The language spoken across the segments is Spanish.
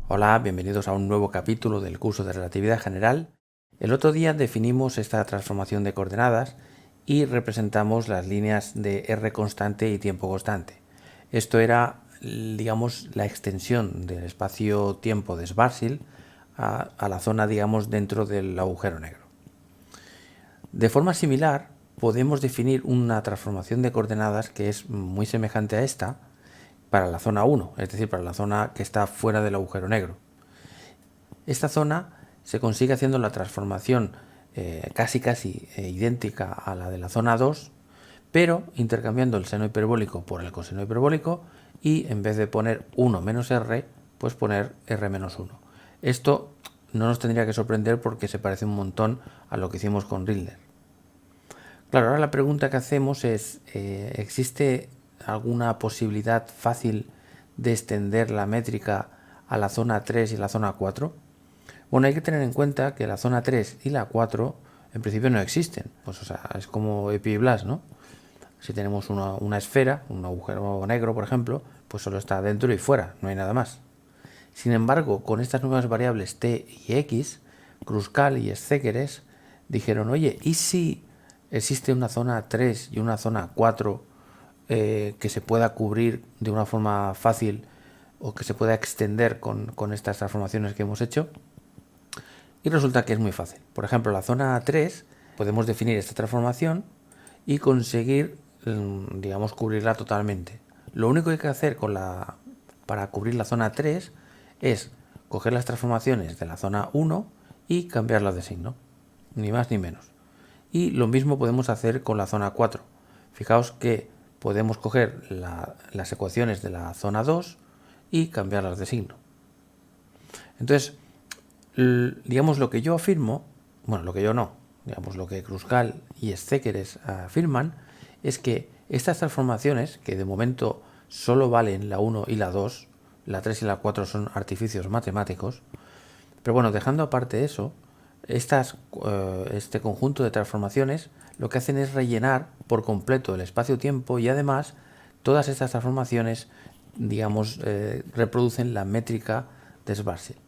Hola, bienvenidos a un nuevo capítulo del curso de Relatividad General. El otro día definimos esta transformación de coordenadas y representamos las líneas de R constante y tiempo constante. Esto era, digamos, la extensión del espacio-tiempo de Schwarzschild a la zona, digamos, dentro del agujero negro. De forma similar, podemos definir una transformación de coordenadas que es muy semejante a esta, para la zona 1, es decir, para la zona que está fuera del agujero negro. Esta zona se consigue haciendo la transformación casi idéntica a la de la zona 2, pero intercambiando el seno hiperbólico por el coseno hiperbólico y en vez de poner 1 menos r, pues poner r menos 1. Esto no nos tendría que sorprender porque se parece un montón a lo que hicimos con Rildler. Claro, ahora la pregunta que hacemos es, ¿existe alguna posibilidad fácil de extender la métrica a la zona 3 y la zona 4? Bueno, hay que tener en cuenta que la zona 3 y la 4 en principio no existen. Pues, o sea, es como Epi y Blas, ¿no? Si tenemos una esfera, un agujero negro, por ejemplo, pues solo está dentro y fuera, no hay nada más. Sin embargo, con estas nuevas variables t y x, Kruskal y Szekeres dijeron, oye, ¿y si existe una zona 3 y una zona 4 que se pueda cubrir de una forma fácil o que se pueda extender con estas transformaciones que hemos hecho? Y resulta que es muy fácil. Por ejemplo, la zona 3 podemos definir esta transformación y conseguir, digamos, cubrirla totalmente. Lo único que hay que hacer para cubrir la zona 3 es coger las transformaciones de la zona 1 y cambiarlas de signo, ni más ni menos. Y lo mismo podemos hacer con la zona 4. Fijaos que podemos coger las ecuaciones de la zona 2 y cambiarlas de signo. Entonces, digamos, lo que yo afirmo, bueno, lo que yo no, digamos, lo que Kruskal y Szekeres afirman es que estas transformaciones, que de momento solo valen la 1 y la 2, la 3 y la 4 son artificios matemáticos, pero bueno, dejando aparte eso, este conjunto de transformaciones lo que hacen es rellenar por completo el espacio-tiempo y además todas estas transformaciones, digamos, reproducen la métrica de Schwarzschild.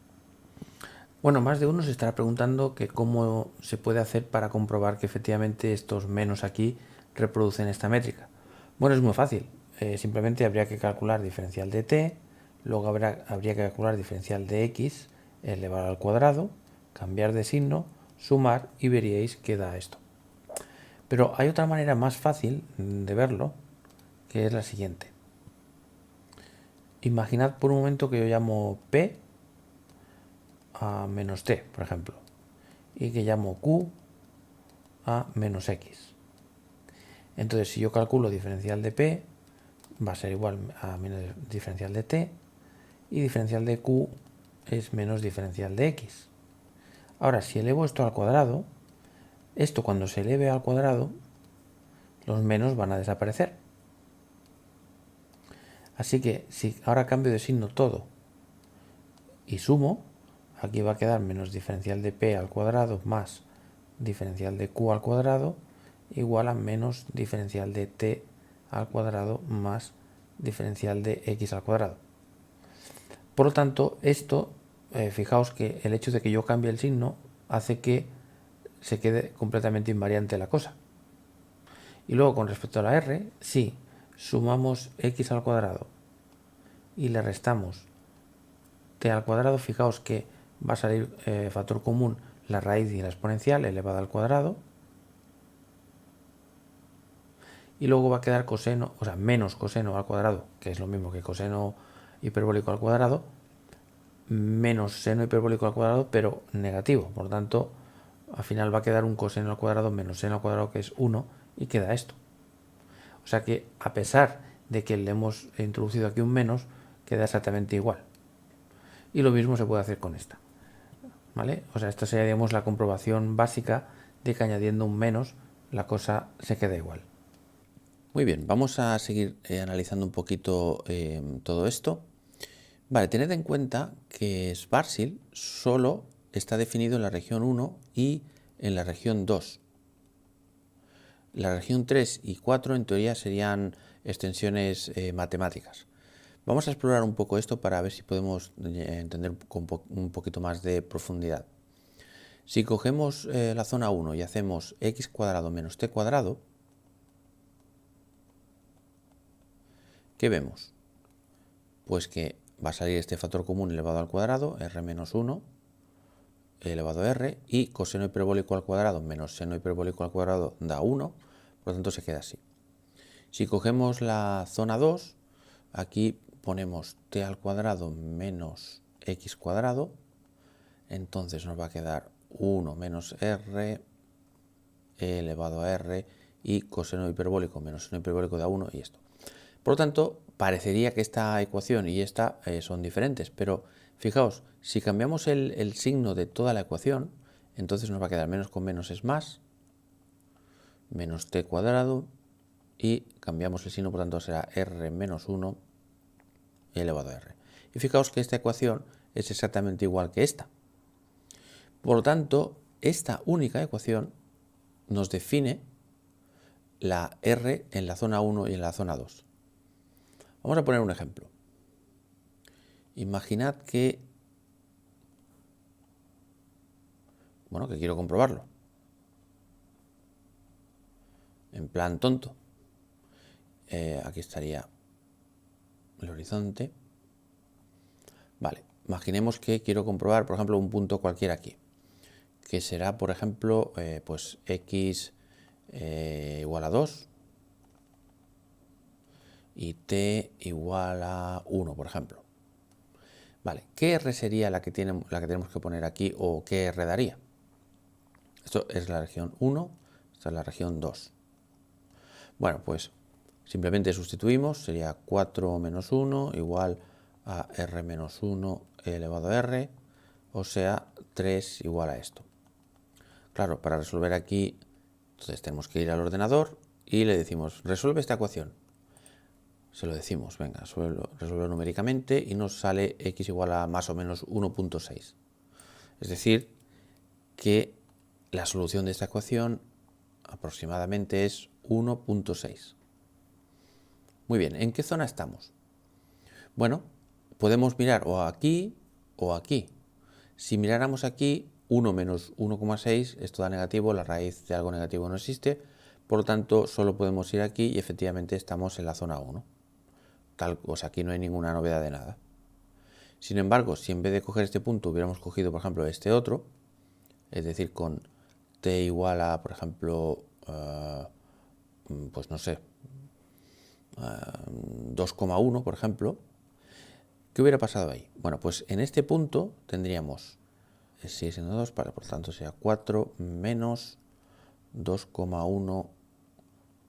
Bueno, más de uno se estará preguntando que cómo se puede hacer para comprobar que efectivamente estos menos aquí reproducen esta métrica. Bueno, es muy fácil. Simplemente habría que calcular diferencial de t, luego habría que calcular diferencial de x elevado al cuadrado, cambiar de signo, sumar y veríais que da esto. Pero hay otra manera más fácil de verlo, que es la siguiente. Imaginad por un momento que yo llamo p a menos t, por ejemplo, y que llamo q a menos x. Entonces, si yo calculo diferencial de p, va a ser igual a menos diferencial de t, y diferencial de q es menos diferencial de x. Ahora, si elevo esto al cuadrado, esto cuando se eleve al cuadrado, los menos van a desaparecer. Así que si ahora cambio de signo todo y sumo, aquí va a quedar menos diferencial de p al cuadrado más diferencial de q al cuadrado igual a menos diferencial de t al cuadrado más diferencial de x al cuadrado. Por lo tanto, esto, fijaos que el hecho de que yo cambie el signo hace que se quede completamente invariante la cosa. Y luego con respecto a la r, si sumamos x al cuadrado y le restamos t al cuadrado, fijaos que va a salir factor común la raíz y la exponencial elevada al cuadrado. y luego va a quedar coseno, o sea, menos coseno al cuadrado, que es lo mismo que coseno hiperbólico al cuadrado, menos seno hiperbólico al cuadrado, pero negativo. Por lo tanto, al final va a quedar un coseno al cuadrado menos seno al cuadrado, que es 1, y queda esto. O sea que, a pesar de que le hemos introducido aquí un menos, queda exactamente igual. Y lo mismo se puede hacer con esta, ¿vale? O sea, esta sería, digamos, la comprobación básica de que añadiendo un menos la cosa se queda igual. Muy bien, vamos a seguir analizando un poquito todo esto. Vale, tened en cuenta que Schwarzschild solo está definido en la región 1 y en la región 2. La región 3 y 4 en teoría serían extensiones matemáticas. Vamos a explorar un poco esto para ver si podemos entender con un poquito más de profundidad. Si cogemos la zona 1 y hacemos x cuadrado menos t cuadrado, ¿qué vemos? Pues que va a salir este factor común elevado al cuadrado, r menos 1 elevado a r, y coseno hiperbólico al cuadrado menos seno hiperbólico al cuadrado da 1, por lo tanto se queda así. Si cogemos la zona 2, aquí ponemos t al cuadrado menos x cuadrado, entonces nos va a quedar 1 menos r elevado a r y coseno hiperbólico menos seno hiperbólico da 1 y esto. Por lo tanto, parecería que esta ecuación y esta son diferentes, pero fijaos, si cambiamos el signo de toda la ecuación, entonces nos va a quedar menos con menos es más, menos t cuadrado, y cambiamos el signo, por tanto será r menos 1 elevado a r. Y fijaos que esta ecuación es exactamente igual que esta. Por lo tanto, esta única ecuación nos define la r en la zona 1 y en la zona 2. Vamos a poner un ejemplo. Imaginad que, bueno, que quiero comprobarlo. En plan tonto. Aquí estaría el horizonte. Vale, imaginemos que quiero comprobar, por ejemplo, un punto cualquiera aquí, que será, por ejemplo, pues x igual a 2 y t igual a 1, por ejemplo. Vale, ¿qué r sería la que tenemos que poner aquí o qué r daría? Esto es la región 1, esta es la región 2. Bueno, pues simplemente sustituimos, sería 4 menos 1 igual a r menos 1 elevado a r, o sea, 3 igual a esto. Claro, para resolver aquí, entonces tenemos que ir al ordenador y le decimos, resuelve esta ecuación. Se lo decimos, venga, resuelve numéricamente y nos sale x igual a más o menos 1.6. Es decir, que la solución de esta ecuación aproximadamente es 1.6. Muy bien, ¿en qué zona estamos? Bueno, podemos mirar o aquí o aquí. Si miráramos aquí, 1 menos 1,6 es toda negativo, la raíz de algo negativo no existe, por lo tanto solo podemos ir aquí y efectivamente estamos en la zona 1. Pues aquí no hay ninguna novedad de nada. Sin embargo, si en vez de coger este punto hubiéramos cogido, por ejemplo, este otro, es decir, con t igual a, por ejemplo, pues no sé, 2,1, por ejemplo, ¿qué hubiera pasado ahí? Bueno, pues en este punto tendríamos, sigue siendo 2, por lo tanto sería 4 menos 2,1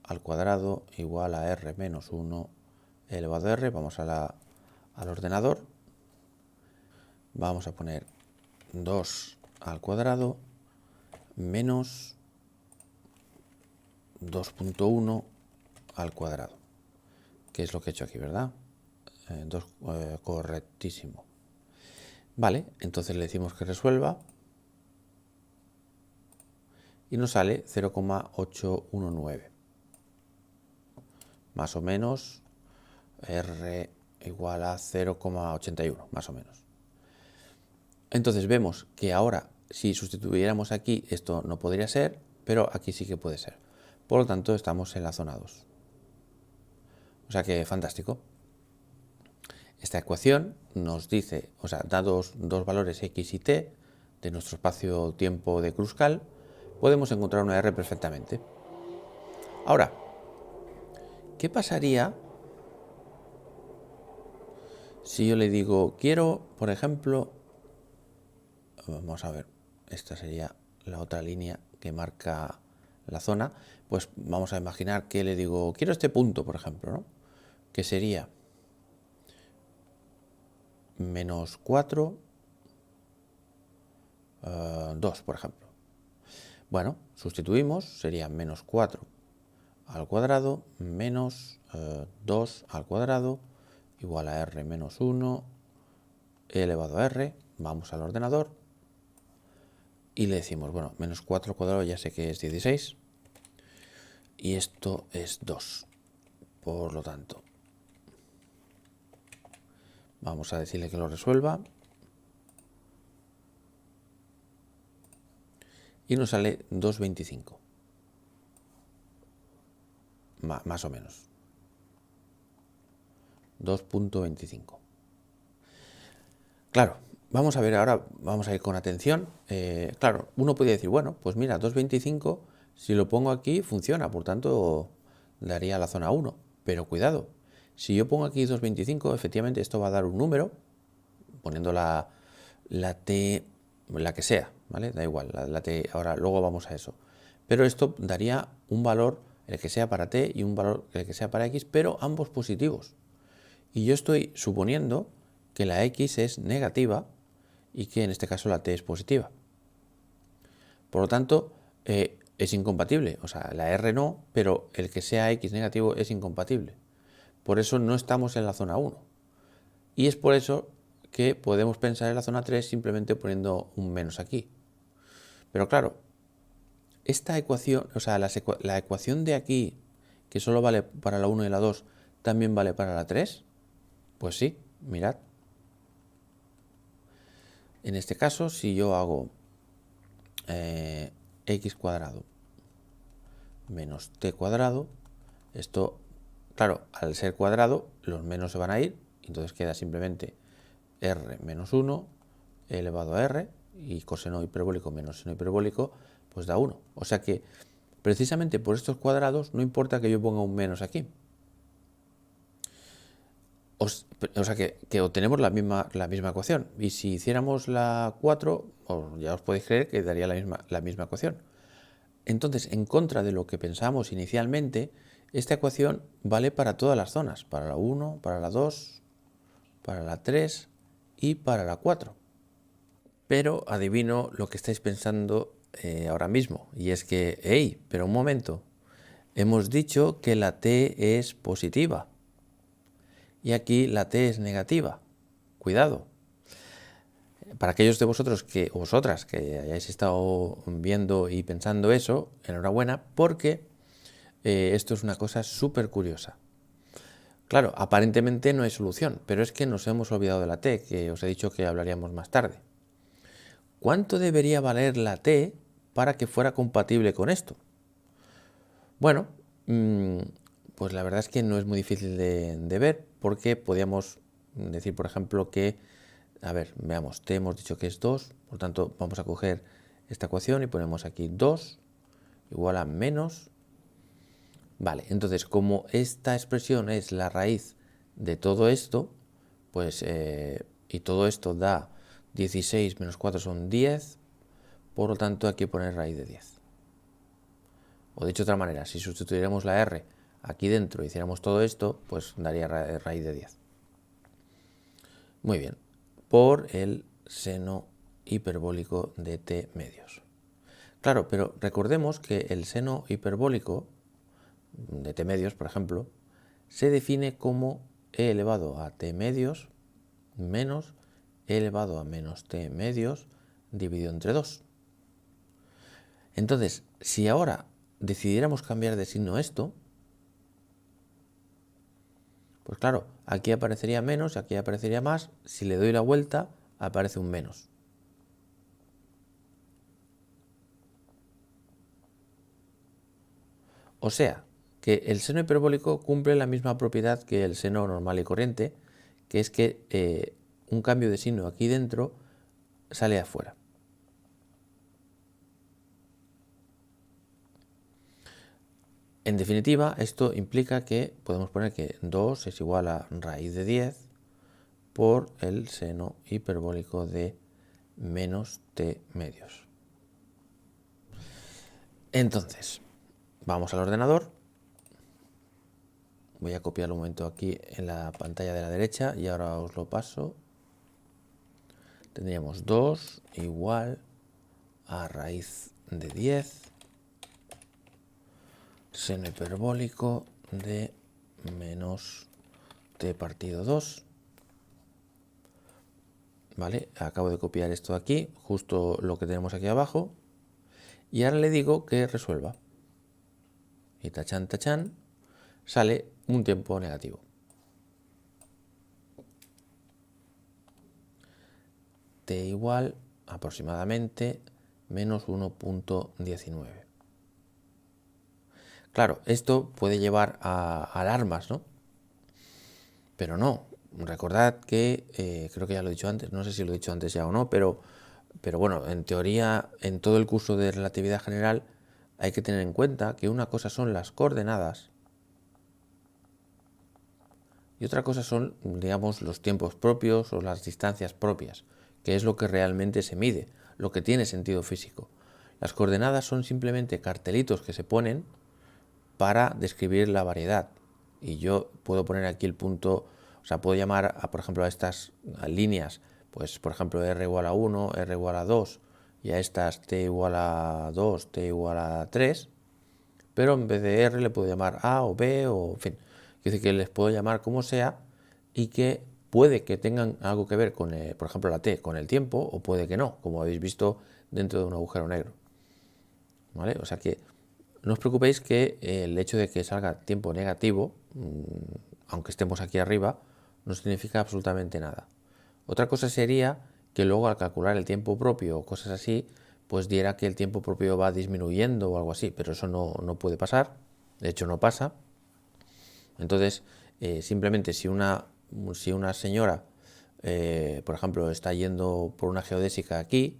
al cuadrado igual a r menos 1 elevado a r. Vamos al ordenador. Vamos a poner 2 al cuadrado menos 2.1 al cuadrado, que es lo que he hecho aquí, ¿verdad? Correctísimo. Vale, entonces le decimos que resuelva y nos sale 0,819. Más o menos r igual a 0,81, más o menos. Entonces vemos que ahora, si sustituyéramos aquí, esto no podría ser, pero aquí sí que puede ser. Por lo tanto, estamos en la zona 2. O sea que fantástico. Esta ecuación nos dice, o sea, dados dos valores x y t de nuestro espacio-tiempo de Kruskal, podemos encontrar una r perfectamente. Ahora, ¿Qué pasaría si yo le digo, quiero, por ejemplo, vamos a ver, esta sería la otra línea que marca la zona, pues vamos a imaginar que le digo, quiero este punto, por ejemplo, ¿no? Que sería menos 4, 2, por ejemplo. Bueno, sustituimos, sería menos 4 al cuadrado menos 2 al cuadrado igual a r menos 1 elevado a r. Vamos al ordenador y le decimos, bueno, menos 4 al cuadrado ya sé que es 16 y esto es 2. Por lo tanto, vamos a decirle que lo resuelva y nos sale 2,25. Más o menos. 2,25. Claro, vamos a ver ahora, vamos a ir con atención. Claro, uno puede decir, bueno, pues mira, 2,25, si lo pongo aquí funciona, por tanto daría la zona 1. Pero cuidado, si yo pongo aquí 2,25, efectivamente esto va a dar un número, poniendo la t, la que sea, ¿vale? Da igual, la t, ahora luego vamos a eso. Pero esto daría un valor, el que sea para t y un valor, el que sea para x, pero ambos positivos. Y yo estoy suponiendo que la x es negativa y que en este caso la t es positiva. Por lo tanto, es incompatible. O sea, la r no, pero el que sea x negativo es incompatible. Por eso no estamos en la zona 1. Y es por eso que podemos pensar en la zona 3 simplemente poniendo un menos aquí. Pero claro, esta ecuación, o sea, la ecuación de aquí, que solo vale para la 1 y la 2, ¿también vale para la 3? Pues sí, mirad. En este caso, si yo hago x cuadrado menos t cuadrado, esto, claro, al ser cuadrado, los menos se van a ir, entonces queda simplemente r menos 1 elevado a r, y coseno hiperbólico menos seno hiperbólico, pues da 1. O sea que, precisamente por estos cuadrados, no importa que yo ponga un menos aquí. O sea que obtenemos la misma ecuación. Y si hiciéramos la 4, ya os podéis creer que daría la misma ecuación. Entonces, en contra de lo que pensamos inicialmente, esta ecuación vale para todas las zonas. Para la 1, para la 2, para la 3 y para la 4. Pero adivino lo que estáis pensando ahora mismo. Y es que, hey, pero un momento. Hemos dicho que la t es positiva. Y aquí la t es negativa. Cuidado. Para aquellos de vosotros o vosotras que hayáis estado viendo y pensando eso, enhorabuena, porque esto es una cosa súper curiosa. Claro, aparentemente no hay solución, pero es que nos hemos olvidado de la t, que os he dicho que hablaríamos más tarde. ¿Cuánto debería valer la t para que fuera compatible con esto? Bueno, pues la verdad es que no es muy difícil de ver, porque podríamos decir, por ejemplo, que, a ver, veamos, t hemos dicho que es 2, por tanto vamos a coger esta ecuación y ponemos aquí 2 igual a menos. Vale, entonces como esta expresión es la raíz de todo esto, pues, y todo esto da 16 menos 4 son 10, por lo tanto hay que poner raíz de 10. O dicho de otra manera, si sustituyéramos la r aquí dentro y hiciéramos todo esto, pues daría raíz de 10. Muy bien, por el seno hiperbólico de t medios. Claro, pero recordemos que el seno hiperbólico de t medios, por ejemplo, se define como e elevado a t medios menos e elevado a menos t medios dividido entre 2. Entonces, si ahora decidiéramos cambiar de signo esto, pues claro, aquí aparecería menos y aquí aparecería más. Si le doy la vuelta, aparece un menos. O sea, que el seno hiperbólico cumple la misma propiedad que el seno normal y corriente, que es que un cambio de signo aquí dentro sale afuera. En definitiva, esto implica que podemos poner que 2 es igual a raíz de 10 por el seno hiperbólico de menos t medios. Entonces, vamos al ordenador. Voy a copiar un momento aquí en la pantalla de la derecha y ahora os lo paso. Tendríamos 2 igual a raíz de 10 seno hiperbólico de menos t partido 2. ¿Vale? Acabo de copiar esto aquí, justo lo que tenemos aquí abajo. Y ahora le digo que resuelva. Y tachan, tachan, sale un tiempo negativo. T igual aproximadamente menos 1.19. Claro, esto puede llevar a alarmas, ¿no? Pero no. Recordad que, creo que ya lo he dicho antes, no sé si lo he dicho antes ya o no, pero bueno, en teoría, en todo el curso de relatividad general, hay que tener en cuenta que una cosa son las coordenadas y otra cosa son, digamos, los tiempos propios o las distancias propias, que es lo que realmente se mide, lo que tiene sentido físico. Las coordenadas son simplemente cartelitos que se ponen para describir la variedad. Y yo puedo poner aquí el punto, o sea, puedo llamar, por ejemplo, a estas líneas, pues, por ejemplo, r igual a 1, r igual a 2, y a estas t igual a 2, t igual a 3, pero en vez de r le puedo llamar a o b, o en fin, quiere decir que les puedo llamar como sea y que puede que tengan algo que ver con, por ejemplo, la t con el tiempo, o puede que no, como habéis visto dentro de un agujero negro. ¿Vale? O sea que no os preocupéis que el hecho de que salga tiempo negativo, aunque estemos aquí arriba, no significa absolutamente nada. Otra cosa sería que luego al calcular el tiempo propio o cosas así, pues diera que el tiempo propio va disminuyendo o algo así, pero eso no puede pasar, de hecho no pasa. Entonces, simplemente si una señora, por ejemplo, está yendo por una geodésica aquí,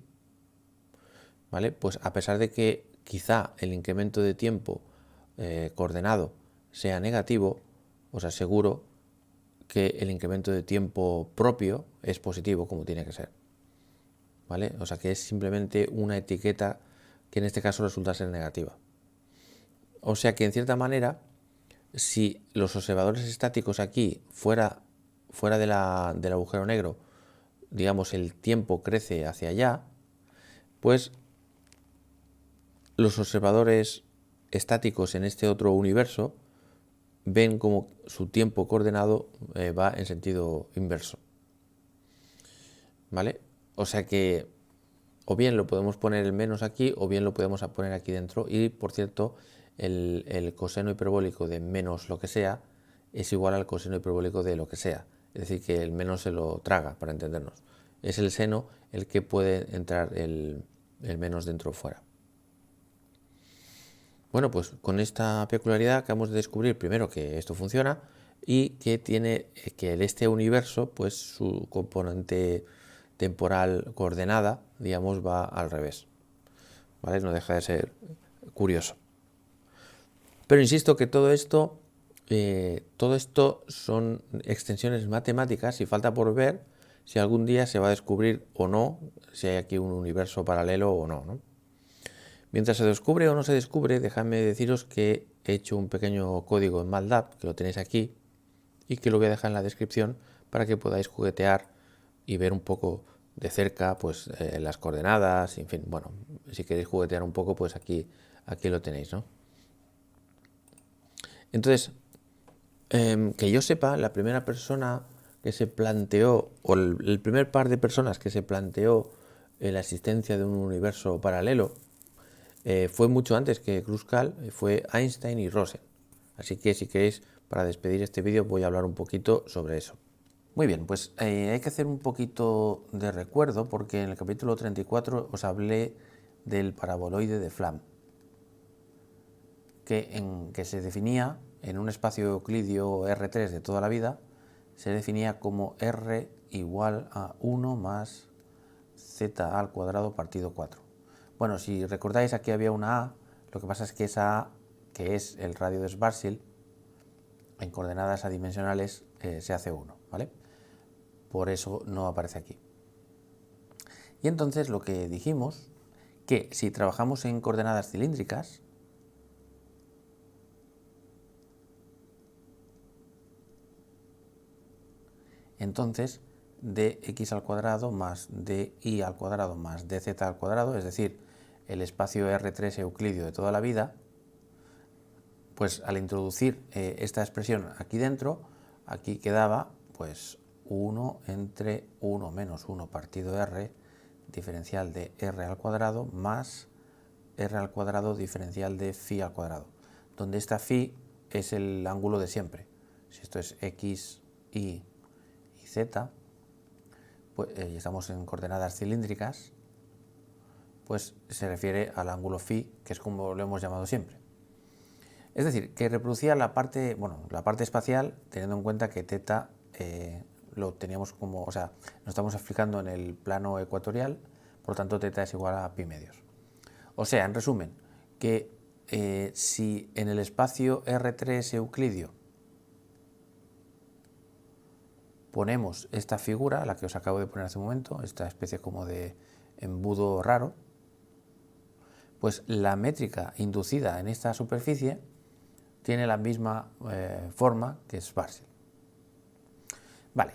¿vale? Pues a pesar de que quizá el incremento de tiempo coordenado sea negativo, os aseguro que el incremento de tiempo propio es positivo, como tiene que ser. ¿Vale? O sea que es simplemente una etiqueta que en este caso resulta ser negativa. O sea que en cierta manera, si los observadores estáticos aquí fuera del agujero negro, digamos, el tiempo crece hacia allá, pues los observadores estáticos en este otro universo ven como su tiempo coordenado va en sentido inverso. ¿Vale? O sea que o bien lo podemos poner el menos aquí o bien lo podemos poner aquí dentro. Y por cierto, el coseno hiperbólico de menos lo que sea es igual al coseno hiperbólico de lo que sea. Es decir, que el menos se lo traga, para entendernos. Es el seno el que puede entrar el menos dentro o fuera. Bueno, pues con esta peculiaridad acabamos de descubrir primero que esto funciona y que tiene que este universo, pues su componente temporal coordenada, digamos, va al revés. ¿Vale? No deja de ser curioso. Pero insisto que todo esto son extensiones matemáticas y falta por ver si algún día se va a descubrir o no, si hay aquí un universo paralelo o no, ¿no? Mientras se descubre o no se descubre, dejadme deciros que he hecho un pequeño código en MATLAB, que lo tenéis aquí, y que lo voy a dejar en la descripción para que podáis juguetear y ver un poco de cerca pues las coordenadas, en fin, bueno, si queréis juguetear un poco, pues aquí lo tenéis, ¿no? Entonces, que yo sepa, la primera persona que se planteó, o el primer par de personas que se planteó la existencia de un universo paralelo, fue mucho antes que Kruskal, fue Einstein y Rosen. Así que si queréis, para despedir este vídeo voy a hablar un poquito sobre eso. Muy bien, pues hay que hacer un poquito de recuerdo porque en el capítulo 34 os hablé del paraboloide de Flam, que se definía en un espacio euclidio R3 de toda la vida, se definía como R igual a 1 más z al cuadrado partido 4. Bueno, si recordáis, aquí había una A, lo que pasa es que esa A que es el radio de Schwarzschild, en coordenadas adimensionales se hace 1, ¿vale? Por eso no aparece aquí. Y entonces lo que dijimos, que si trabajamos en coordenadas cilíndricas, entonces dx al cuadrado más dy al cuadrado más dz al cuadrado, es decir, el espacio R3 euclidio de toda la vida, pues al introducir esta expresión aquí dentro, aquí quedaba pues 1 entre 1 menos 1 partido r diferencial de r al cuadrado más r al cuadrado diferencial de phi al cuadrado, donde esta phi es el ángulo de siempre. Si esto es x, y z, pues, y estamos en coordenadas cilíndricas, pues se refiere al ángulo phi, que es como lo hemos llamado siempre. Es decir, que reproducía la parte espacial, teniendo en cuenta que θ lo teníamos como, o sea, nos estamos explicando en el plano ecuatorial, por lo tanto θ es igual a pi medios. O sea, en resumen, que si en el espacio R3 euclidio ponemos esta figura, la que os acabo de poner hace un momento, esta especie como de embudo raro, pues la métrica inducida en esta superficie tiene la misma forma que Schwarzschild. Vale,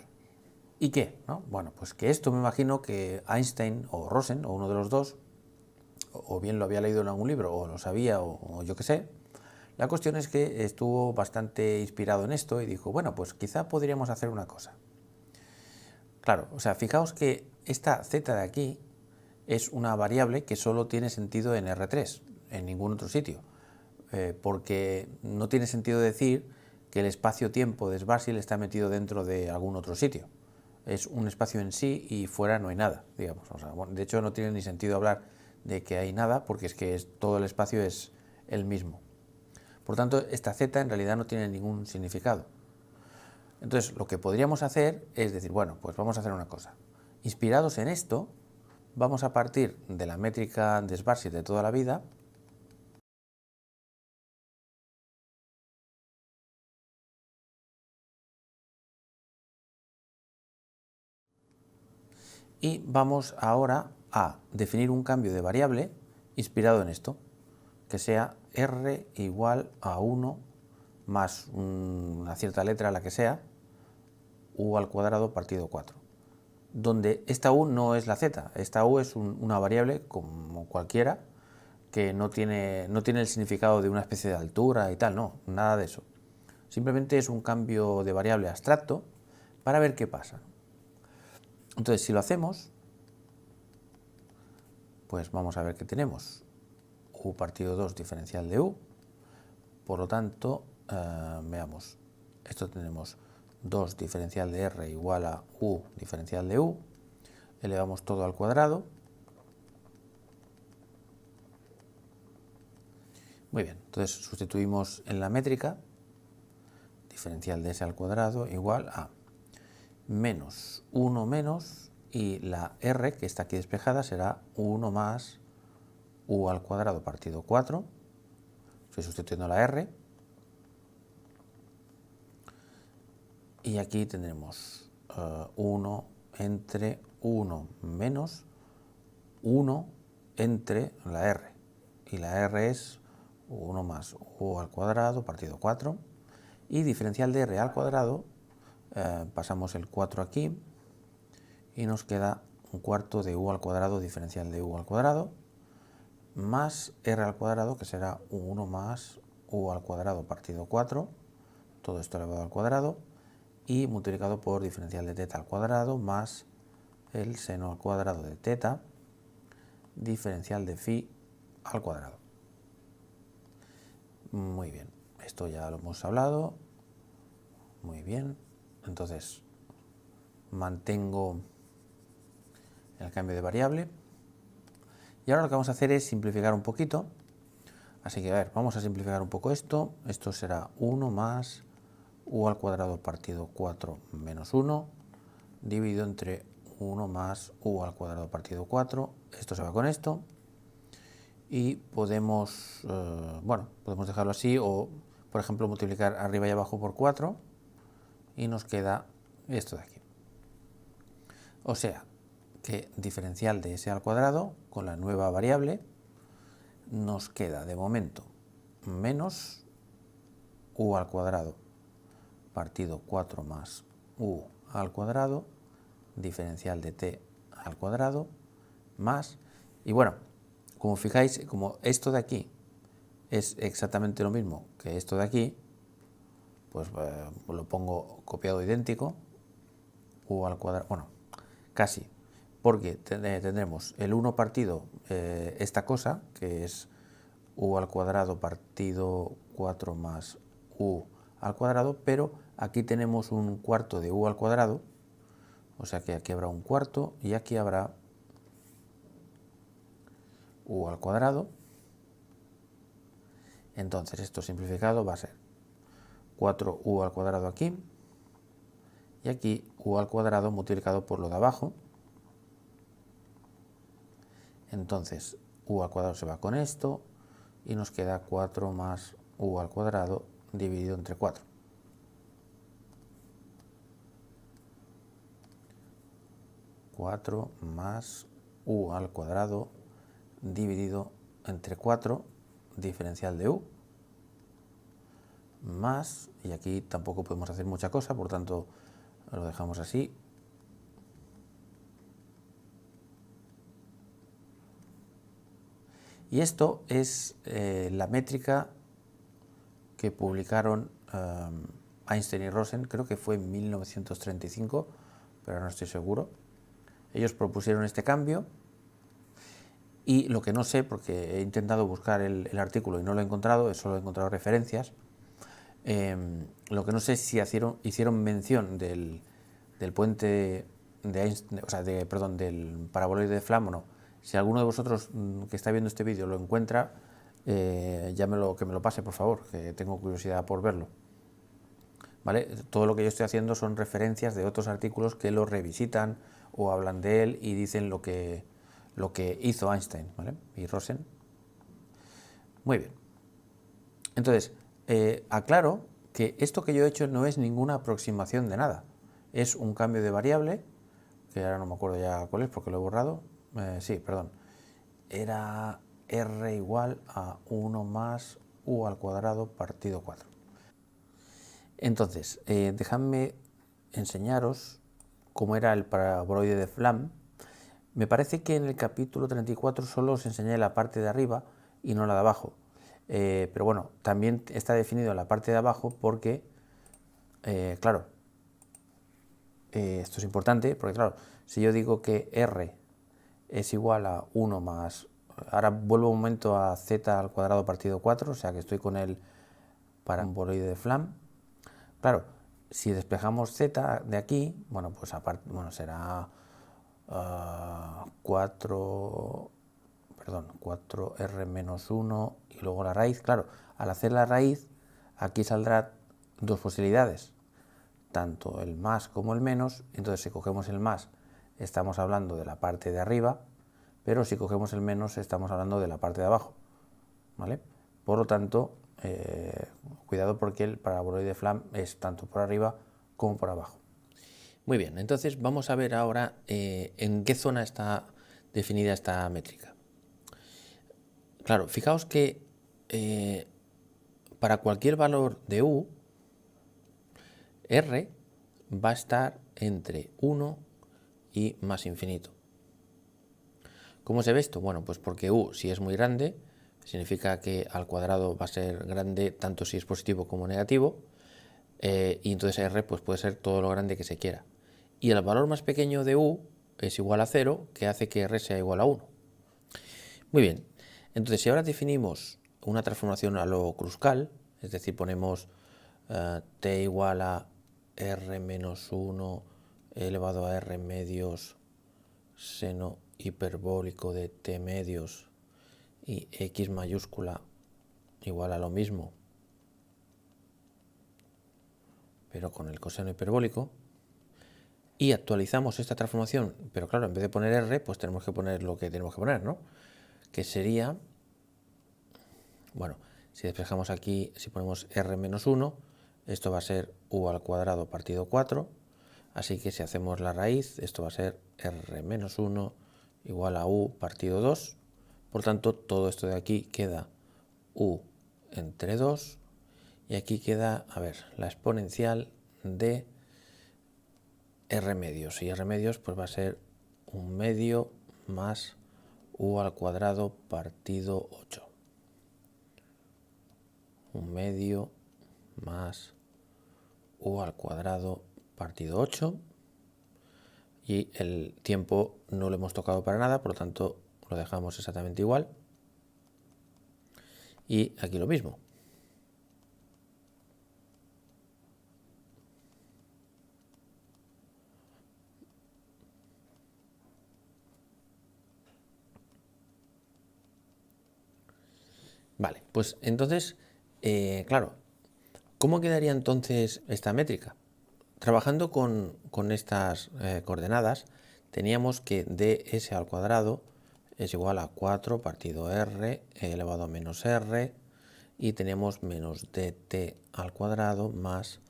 ¿y qué? ¿No? Bueno, pues que esto me imagino que Einstein o Rosen, o uno de los dos, o bien lo había leído en algún libro, o lo sabía, o yo qué sé. La cuestión es que estuvo bastante inspirado en esto y dijo, bueno, pues quizá podríamos hacer una cosa. Claro, o sea, fijaos que esta z de aquí es una variable que solo tiene sentido en R3, en ningún otro sitio, porque no tiene sentido decir que el espacio-tiempo de Schwarzschild está metido dentro de algún otro sitio. Es un espacio en sí y fuera no hay nada, digamos. O sea, bueno, de hecho no tiene ni sentido hablar de que hay nada porque es que todo el espacio es el mismo. Por tanto, esta z en realidad no tiene ningún significado. Entonces, lo que podríamos hacer es decir, bueno, pues vamos a hacer una cosa. Inspirados en esto, vamos a partir de la métrica de Schwarzschild de toda la vida y vamos ahora a definir un cambio de variable inspirado en esto, que sea r igual a 1 más una cierta letra, la que sea, u al cuadrado partido 4, donde esta u no es la z, esta u es una variable como cualquiera, que no tiene el significado de una especie de altura y tal, no, nada de eso. Simplemente es un cambio de variable abstracto para ver qué pasa. Entonces, si lo hacemos, pues vamos a ver que tenemos u partido 2 diferencial de u, por lo tanto, veamos, esto tenemos 2 diferencial de r igual a u diferencial de u, elevamos todo al cuadrado. Muy bien, entonces sustituimos en la métrica, diferencial de s al cuadrado igual a menos 1 menos, y la r, que está aquí despejada, será 1 más u al cuadrado partido 4, estoy sustituyendo la r, y aquí tendremos 1 entre 1 menos 1 entre la r, y la r es 1 más u al cuadrado partido 4, y diferencial de r al cuadrado, pasamos el 4 aquí, y nos queda un cuarto de u al cuadrado diferencial de u al cuadrado, más r al cuadrado, que será 1 más u al cuadrado partido 4, todo esto elevado al cuadrado, y multiplicado por diferencial de θ al cuadrado, más el seno al cuadrado de θ, diferencial de phi al cuadrado. Muy bien, esto ya lo hemos hablado. Muy bien, entonces mantengo el cambio de variable. Y ahora lo que vamos a hacer es simplificar un poquito. Así que, a ver, vamos a simplificar un poco esto. Esto será 1 más u al cuadrado partido 4 menos 1, dividido entre 1 más u al cuadrado partido 4. Esto se va con esto. y podemos, bueno, podemos dejarlo así o, por ejemplo, multiplicar arriba y abajo por 4 y nos queda esto de aquí. O sea, que diferencial de s al cuadrado con la nueva variable nos queda de momento menos u al cuadrado partido 4 más u al cuadrado, diferencial de t al cuadrado, más, y bueno, como fijáis, como esto de aquí es exactamente lo mismo que esto de aquí, pues lo pongo copiado idéntico, u al cuadrado, bueno, casi, porque tendremos el 1 partido esta cosa, que es u al cuadrado partido 4 más u al cuadrado, pero aquí tenemos un cuarto de u al cuadrado, o sea que aquí habrá un cuarto y aquí habrá u al cuadrado. Entonces esto simplificado va a ser 4u al cuadrado aquí y aquí u al cuadrado multiplicado por lo de abajo. Entonces u al cuadrado se va con esto y nos queda 4 más u al cuadrado dividido entre 4. 4 más u al cuadrado dividido entre 4, diferencial de u, más, y aquí tampoco podemos hacer mucha cosa, por tanto lo dejamos así. Y esto es la métrica que publicaron Einstein y Rosen, creo que fue en 1935, pero no estoy seguro. Ellos propusieron este cambio y lo que no sé, porque he intentado buscar el artículo y no lo he encontrado, solo he encontrado referencias, lo que no sé es si hicieron mención del puente de Einstein, o sea, perdón, del paraboloide de Flam o no. Si alguno de vosotros que está viendo este vídeo lo encuentra, que me lo pase, por favor, que tengo curiosidad por verlo. ¿Vale? Todo lo que yo estoy haciendo son referencias de otros artículos que lo revisitan o hablan de él y dicen lo que hizo Einstein, ¿vale? Y Rosen. Muy bien. Entonces, aclaro que esto que yo he hecho no es ninguna aproximación de nada. Es un cambio de variable, que ahora no me acuerdo ya cuál es porque lo he borrado. Sí, perdón. Era r igual a 1 más u al cuadrado partido 4. Entonces, dejadme enseñaros cómo era el paraboloide de Flam. Me parece que en el capítulo 34 solo os enseñé la parte de arriba y no la de abajo. Pero bueno, también está definido la parte de abajo porque, claro, esto es importante porque, claro, si yo digo que r es igual a 1 más, ahora vuelvo un momento a z al cuadrado partido 4, o sea que estoy con el paraboloide de Flam. Claro, si despejamos z de aquí, bueno, pues aparte, bueno, será 4r menos 1 y luego la raíz. Claro, al hacer la raíz, aquí saldrá dos posibilidades, tanto el más como el menos. Entonces, si cogemos el más, estamos hablando de la parte de arriba, pero si cogemos el menos, estamos hablando de la parte de abajo, ¿vale? Por lo tanto, cuidado porque el paraboloide de Flam es tanto por arriba como por abajo. Muy bien, entonces vamos a ver ahora en qué zona está definida esta métrica. Claro, fijaos que para cualquier valor de u, r va a estar entre 1 y más infinito. ¿Cómo se ve esto? Bueno, pues porque u, si es muy grande, significa que al cuadrado va a ser grande tanto si es positivo como negativo, y entonces r pues puede ser todo lo grande que se quiera. Y el valor más pequeño de u es igual a 0, que hace que r sea igual a 1. Muy bien, entonces si ahora definimos una transformación a lo Kruskal, es decir, ponemos t igual a r menos 1 elevado a r medios seno hiperbólico de t medios y x mayúscula igual a lo mismo, pero con el coseno hiperbólico, y actualizamos esta transformación, pero claro, en vez de poner r, pues tenemos que poner lo que tenemos que poner, ¿no? Que sería Bueno, si despejamos aquí, si ponemos r menos 1, esto va a ser u al cuadrado partido 4. Así que si hacemos la raíz, esto va a ser r menos 1 igual a u partido 2. Por tanto, todo esto de aquí queda u entre 2. Y aquí queda, a ver, la exponencial de r medios. Y r medios pues va a ser 1/2 más u al cuadrado partido 8. 1/2 más u al cuadrado partido 8. Y el tiempo no lo hemos tocado para nada, por lo tanto lo dejamos exactamente igual. Y aquí lo mismo. Vale, pues entonces, claro, ¿cómo quedaría entonces esta métrica? Trabajando con estas coordenadas, teníamos que ds al cuadrado es igual a 4 partido r elevado a menos r, y tenemos menos dt al cuadrado más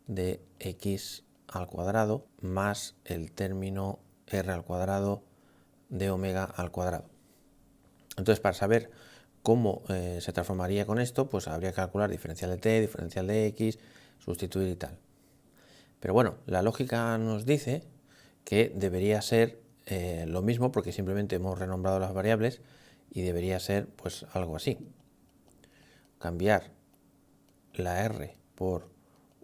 dx al cuadrado más el término r al cuadrado de omega al cuadrado. Entonces, para saber cómo se transformaría con esto, pues habría que calcular diferencial de t, diferencial de x, sustituir y tal. Pero bueno, la lógica nos dice que debería ser lo mismo, porque simplemente hemos renombrado las variables, y debería ser pues algo así. Cambiar la r por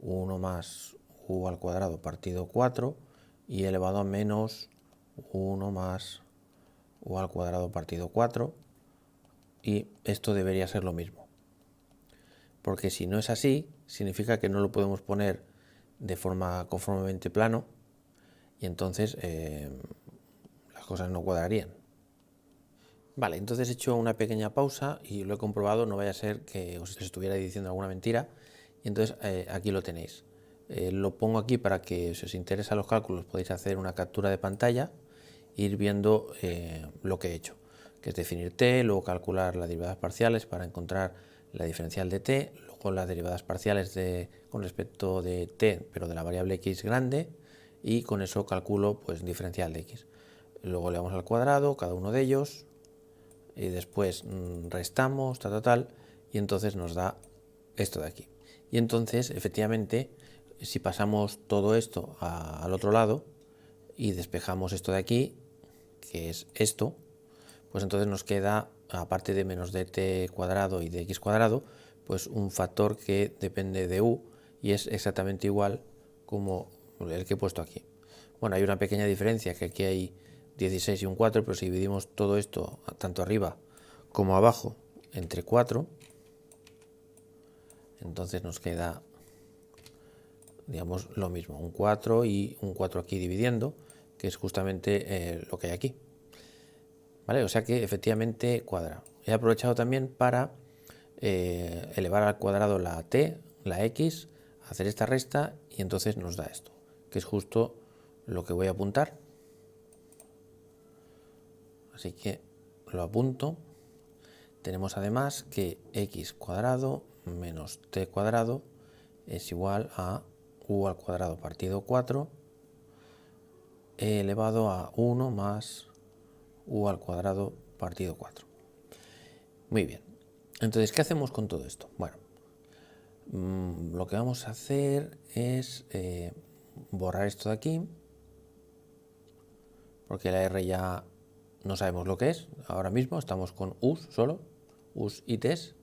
1 más u al cuadrado partido 4 y elevado a menos 1 más u al cuadrado partido 4, y esto debería ser lo mismo. Porque si no es así, significa que no lo podemos poner de forma conformemente plano, y entonces las cosas no cuadrarían. Vale, entonces he hecho una pequeña pausa y lo he comprobado, no vaya a ser que os estuviera diciendo alguna mentira, y entonces aquí lo tenéis. Lo pongo aquí para que, si os interesan los cálculos, podéis hacer una captura de pantalla e ir viendo lo que he hecho, que es definir t, luego calcular las derivadas parciales para encontrar la diferencial de t, luego las derivadas parciales con respecto de t, pero de la variable x grande, y con eso calculo pues diferencial de x. Luego le damos al cuadrado cada uno de ellos, y después restamos, tal, y entonces nos da esto de aquí. Y entonces, efectivamente, si pasamos todo esto al otro lado y despejamos esto de aquí, que es esto, pues entonces nos queda, aparte de menos dt cuadrado y de x cuadrado, pues un factor que depende de u y es exactamente igual como el que he puesto aquí. Bueno, hay una pequeña diferencia, que aquí hay 16 y un 4, pero si dividimos todo esto, tanto arriba como abajo, entre 4, entonces nos queda, digamos, lo mismo, un 4 y un 4 aquí dividiendo, que es justamente lo que hay aquí. ¿Vale? O sea que efectivamente cuadra. He aprovechado también para elevar al cuadrado la t, la x, hacer esta resta, y entonces nos da esto, que es justo lo que voy a apuntar. Así que lo apunto. Tenemos además que x cuadrado menos t cuadrado es igual a u al cuadrado partido 4 elevado a 1 más u al cuadrado partido 4. Muy bien. Entonces, ¿qué hacemos con todo esto? Bueno, lo que vamos a hacer es borrar esto de aquí, porque la r ya no sabemos lo que es. Ahora mismo estamos con us solo, us y ts,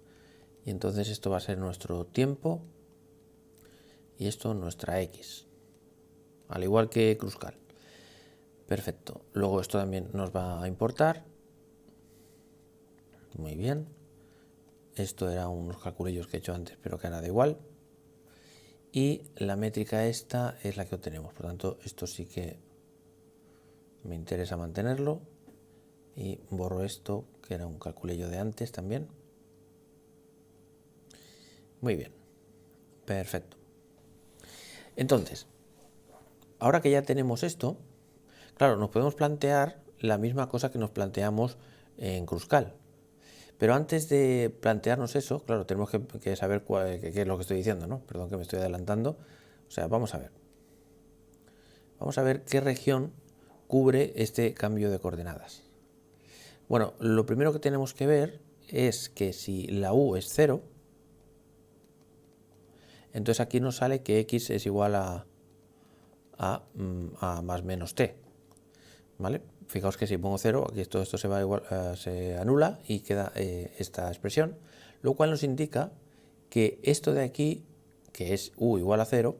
y entonces esto va a ser nuestro tiempo y esto nuestra x, al igual que Kruskal. Perfecto. Luego esto también nos va a importar. Muy bien. Esto era unos calculillos que he hecho antes, pero que ahora da igual. Y la métrica esta es la que obtenemos. Por lo tanto, esto sí que me interesa mantenerlo. Y borro esto, que era un calculillo de antes también. Muy bien. Perfecto. Entonces, ahora que ya tenemos esto, claro, nos podemos plantear la misma cosa que nos planteamos en Kruskal. Pero antes de plantearnos eso, claro, tenemos que saber qué es lo que estoy diciendo, ¿no? Perdón que me estoy adelantando. O sea, vamos a ver. Vamos a ver qué región cubre este cambio de coordenadas. Bueno, lo primero que tenemos que ver es que si la u es 0, entonces aquí nos sale que x es igual a más menos t. ¿Vale? Fijaos que si pongo 0, aquí todo esto se va igual, se anula y queda esta expresión, lo cual nos indica que esto de aquí, que es u igual a 0,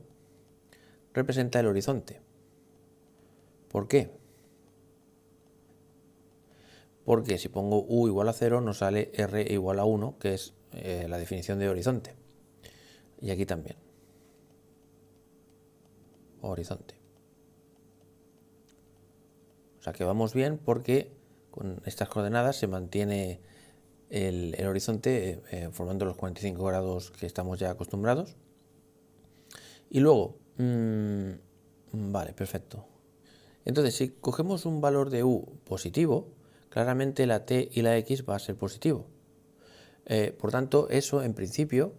representa el horizonte. ¿Por qué? Porque si pongo u igual a 0 nos sale r igual a 1, que es la definición de horizonte. Y aquí también. Horizonte. O sea que vamos bien porque con estas coordenadas se mantiene el horizonte formando los 45 grados que estamos ya acostumbrados. Y luego, vale, perfecto. Entonces, si cogemos un valor de u positivo, claramente la t y la x va a ser positivo. Por tanto, eso en principio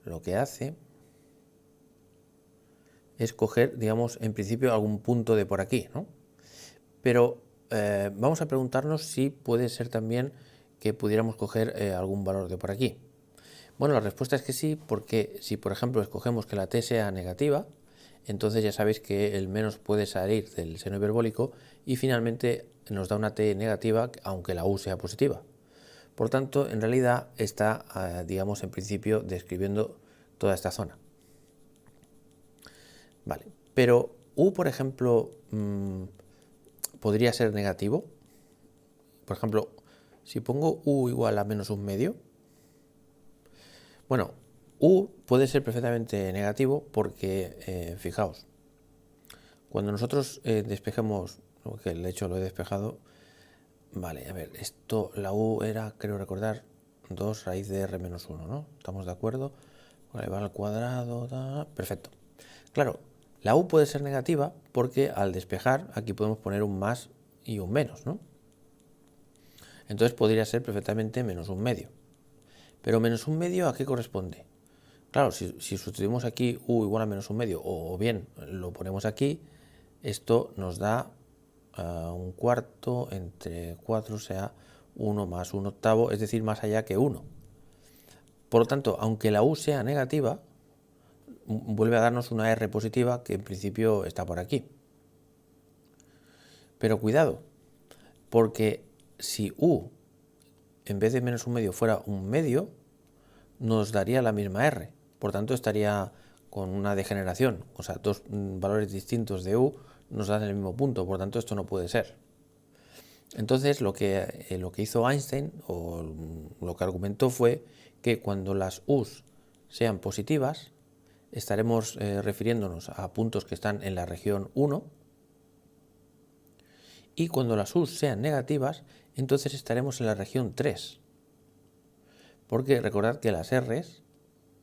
lo que hace es coger, digamos, en principio algún punto de por aquí, ¿no? Pero vamos a preguntarnos si puede ser también que pudiéramos coger algún valor de por aquí. Bueno, la respuesta es que sí, porque si por ejemplo escogemos que la t sea negativa, entonces ya sabéis que el menos puede salir del seno hiperbólico y finalmente nos da una t negativa aunque la u sea positiva. Por tanto, en realidad está, digamos, en principio describiendo toda esta zona. Vale, pero u, por ejemplo, podría ser negativo. Por ejemplo, si pongo u igual a menos un medio, bueno, u puede ser perfectamente negativo porque, fijaos, cuando nosotros despejemos, que de hecho lo he despejado, vale, a ver, esto, la u era, creo recordar, 2 raíz de r menos 1, ¿no? ¿Estamos de acuerdo? Vale, va al cuadrado, perfecto. Claro, la u puede ser negativa porque al despejar aquí podemos poner un más y un menos, ¿no? Entonces podría ser perfectamente menos un medio. Pero menos un medio, ¿a qué corresponde? Claro, si sustituimos aquí u igual a menos un medio, o bien lo ponemos aquí, esto nos da un cuarto entre 4, o sea, 1 más 1 octavo, es decir, más allá que 1. Por lo tanto, aunque la u sea negativa, vuelve a darnos una r positiva que en principio está por aquí. Pero cuidado, porque si u en vez de menos un medio fuera un medio, nos daría la misma r. Por tanto, estaría con una degeneración. O sea, dos valores distintos de u nos dan el mismo punto. Por tanto, esto no puede ser. Entonces, lo que hizo Einstein, o lo que argumentó, fue que cuando las u's sean positivas, estaremos refiriéndonos a puntos que están en la región 1, y cuando las u's sean negativas, entonces estaremos en la región 3. Porque recordad que las r's,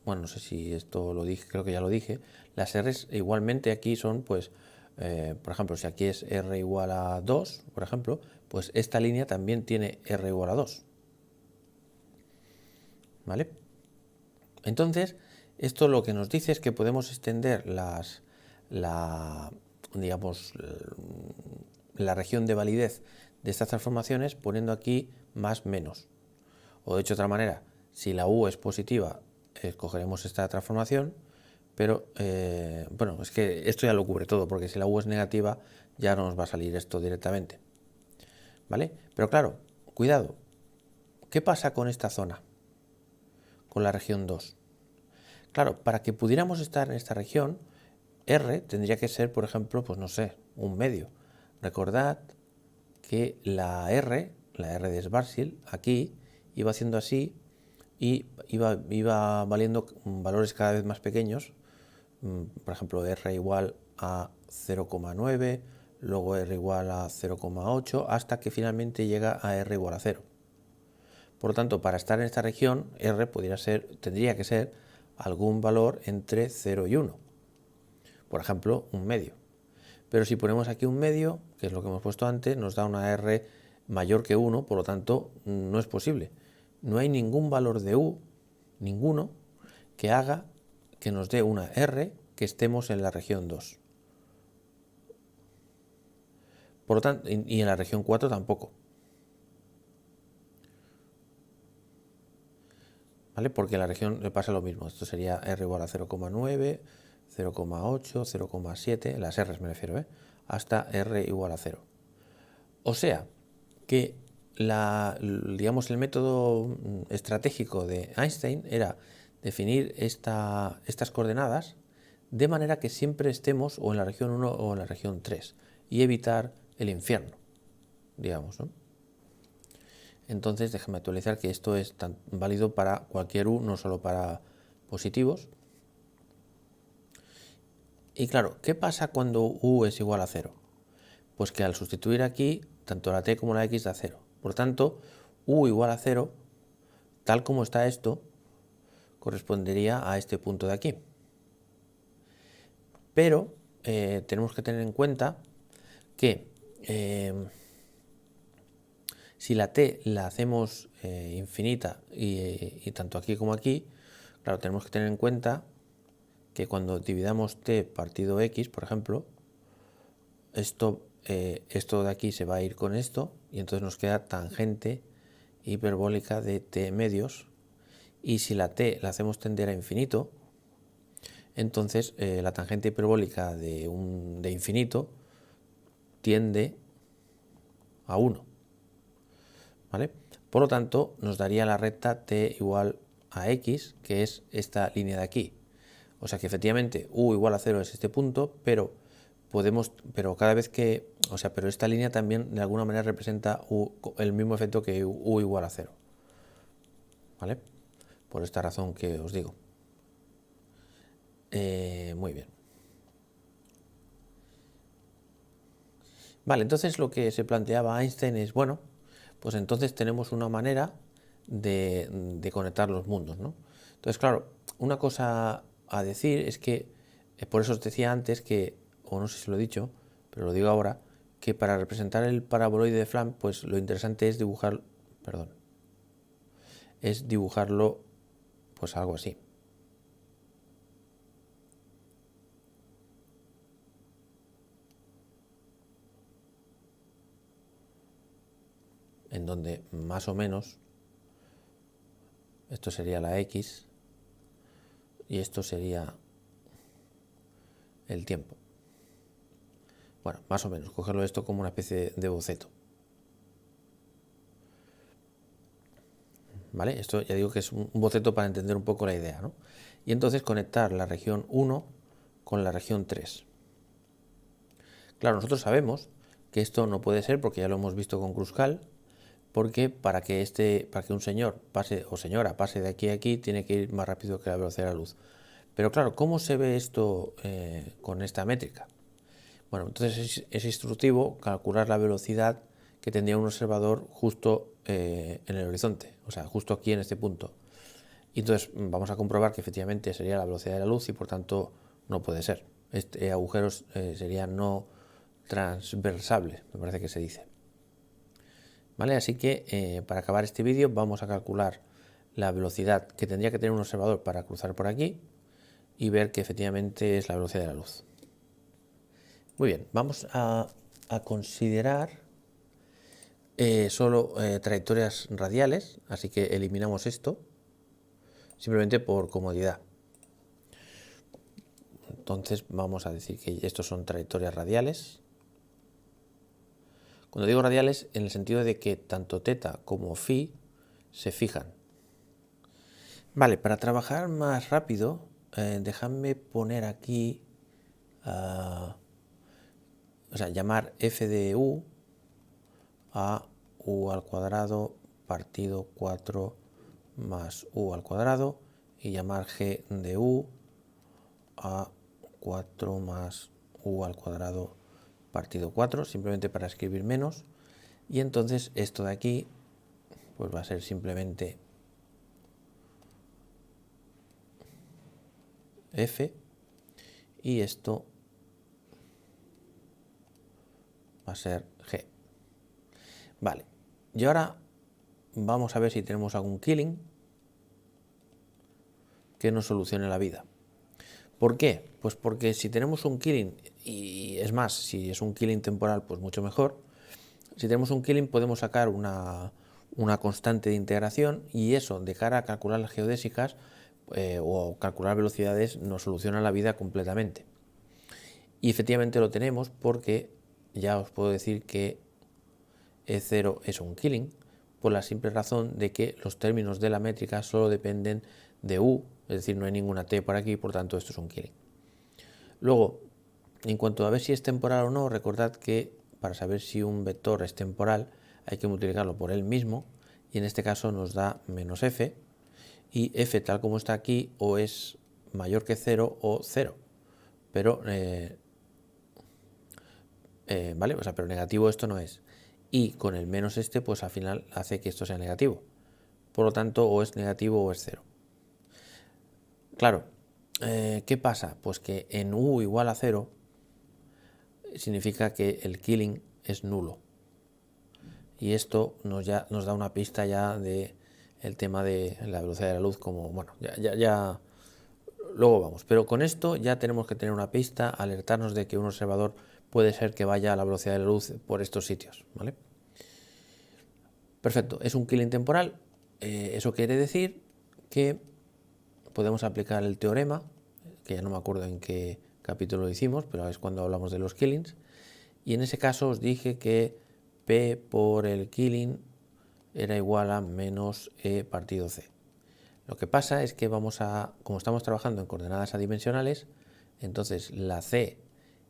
bueno, no sé si esto lo dije, creo que ya lo dije, las r's igualmente aquí son, pues, por ejemplo, si aquí es r igual a 2, por ejemplo, pues esta línea también tiene r igual a 2. ¿Vale? Entonces, esto lo que nos dice es que podemos extender digamos, la región de validez de estas transformaciones poniendo aquí más menos. O dicho de otra manera, si la u es positiva, escogeremos esta transformación, pero bueno, es que esto ya lo cubre todo, porque si la u es negativa ya no nos va a salir esto directamente. ¿Vale? Pero claro, cuidado, ¿qué pasa con esta zona? Con la región 2. Claro, para que pudiéramos estar en esta región, R tendría que ser, por ejemplo, pues no sé, un medio. Recordad que la R de Schwarzschild, aquí iba haciendo así y iba valiendo valores cada vez más pequeños. Por ejemplo, R igual a 0,9, luego R igual a 0,8, hasta que finalmente llega a R igual a 0. Por lo tanto, para estar en esta región, R tendría que ser algún valor entre 0 y 1. Por ejemplo, un medio. pero si ponemos aquí un medio, que es lo que hemos puesto antes, nos da una R mayor que 1, por lo tanto no es posible. No hay ningún valor de U, ninguno, que haga que nos dé una R que estemos en la región 2. Por lo tanto, y en la región 4 tampoco. ¿Vale? Porque en la región le pasa lo mismo. Esto sería R igual a 0,9, 0,8, 0,7, las R's me refiero, hasta R igual a 0. O sea, que digamos, el método estratégico de Einstein era definir estas coordenadas de manera que siempre estemos o en la región 1 o en la región 3 y evitar el infierno, digamos, ¿no? Entonces déjame actualizar que esto es tan válido para cualquier U, no solo para positivos. Y claro, ¿qué pasa cuando U es igual a 0? Pues que al sustituir aquí, tanto la t como la x da 0. Por tanto, U igual a 0, tal como está esto, correspondería a este punto de aquí. Pero tenemos que tener en cuenta que si la t la hacemos infinita y tanto aquí como aquí, claro, tenemos que tener en cuenta que cuando dividamos t partido x, por ejemplo, esto de aquí se va a ir con esto y entonces nos queda tangente hiperbólica de t medios, y si la t la hacemos tender a infinito, entonces la tangente hiperbólica de infinito tiende a 1. ¿Vale? Por lo tanto, nos daría la recta t igual a x, que es esta línea de aquí. O sea que efectivamente u igual a 0 es este punto, pero cada vez que, pero esta línea también de alguna manera representa el mismo efecto que u igual a 0. ¿Vale? Por esta razón que os digo. Muy bien. Vale, entonces lo que se planteaba Einstein es, bueno, pues entonces tenemos una manera de conectar los mundos, ¿no? Entonces, claro, una cosa a decir es que, por eso os decía antes que, o no sé si lo he dicho, pero lo digo ahora, que para representar el paraboloide de Flamp, pues lo interesante es dibujarlo, pues algo así. En donde más o menos esto sería la X y esto sería el tiempo. Bueno, más o menos, cogerlo esto como una especie de boceto. ¿Vale? Esto ya digo que es un boceto para entender un poco la idea, ¿no? Y entonces conectar la región 1 con la región 3. Claro, nosotros sabemos que esto no puede ser porque ya lo hemos visto con Kruskal, porque para que un señor pase o señora pase de aquí a aquí tiene que ir más rápido que la velocidad de la luz. Pero claro, ¿cómo se ve esto con esta métrica? Bueno, entonces es instructivo calcular la velocidad que tendría un observador justo en el horizonte, o sea, justo aquí en este punto. Y entonces vamos a comprobar que efectivamente sería la velocidad de la luz y por tanto no puede ser. Este agujero sería no transversable, me parece que se dice. ¿Vale? Así que para acabar este vídeo vamos a calcular la velocidad que tendría que tener un observador para cruzar por aquí y ver que efectivamente es la velocidad de la luz. Muy bien, vamos a considerar solo trayectorias radiales, así que eliminamos esto, simplemente por comodidad. Entonces vamos a decir que estos son trayectorias radiales. Cuando digo radiales, en el sentido de que tanto θ como φ se fijan. Vale, para trabajar más rápido, dejadme poner aquí, llamar f de u a u al cuadrado partido 4 más u al cuadrado y llamar g de u a 4 más u al cuadrado partido 4, simplemente para escribir menos. Y entonces esto de aquí pues va a ser simplemente f y esto va a ser G. Vale, y ahora vamos a ver si tenemos algún killing que nos solucione la vida. ¿Por qué? Pues porque si tenemos un killing, y es más, si es un killing temporal, pues mucho mejor. Si tenemos un killing podemos sacar una constante de integración y eso, de cara a calcular las geodésicas o calcular velocidades, nos soluciona la vida completamente. Y efectivamente lo tenemos porque ya os puedo decir que E0 es un killing por la simple razón de que los términos de la métrica solo dependen de U, es decir, no hay ninguna T por aquí, por tanto esto es un killing. Luego, en cuanto a ver si es temporal o no, recordad que para saber si un vector es temporal hay que multiplicarlo por él mismo y en este caso nos da menos f y f tal como está aquí o es mayor que 0 o 0, pero ¿vale? O sea, pero negativo esto no es. Y con el menos este, pues al final hace que esto sea negativo. Por lo tanto, o es negativo o es 0. Claro, ¿qué pasa? Pues que en u igual a 0 significa que el killing es nulo. Y esto nos da una pista ya de el tema de la velocidad de la luz, como, bueno, ya luego vamos. Pero con esto ya tenemos que tener una pista, alertarnos de que un observador puede ser que vaya a la velocidad de la luz por estos sitios, ¿vale? Perfecto, es un killing temporal. Eso quiere decir que podemos aplicar el teorema, que ya no me acuerdo en qué capítulo lo hicimos, pero es cuando hablamos de los killings. Y en ese caso os dije que P por el killing era igual a menos E partido C. Lo que pasa es que como estamos trabajando en coordenadas adimensionales, entonces la C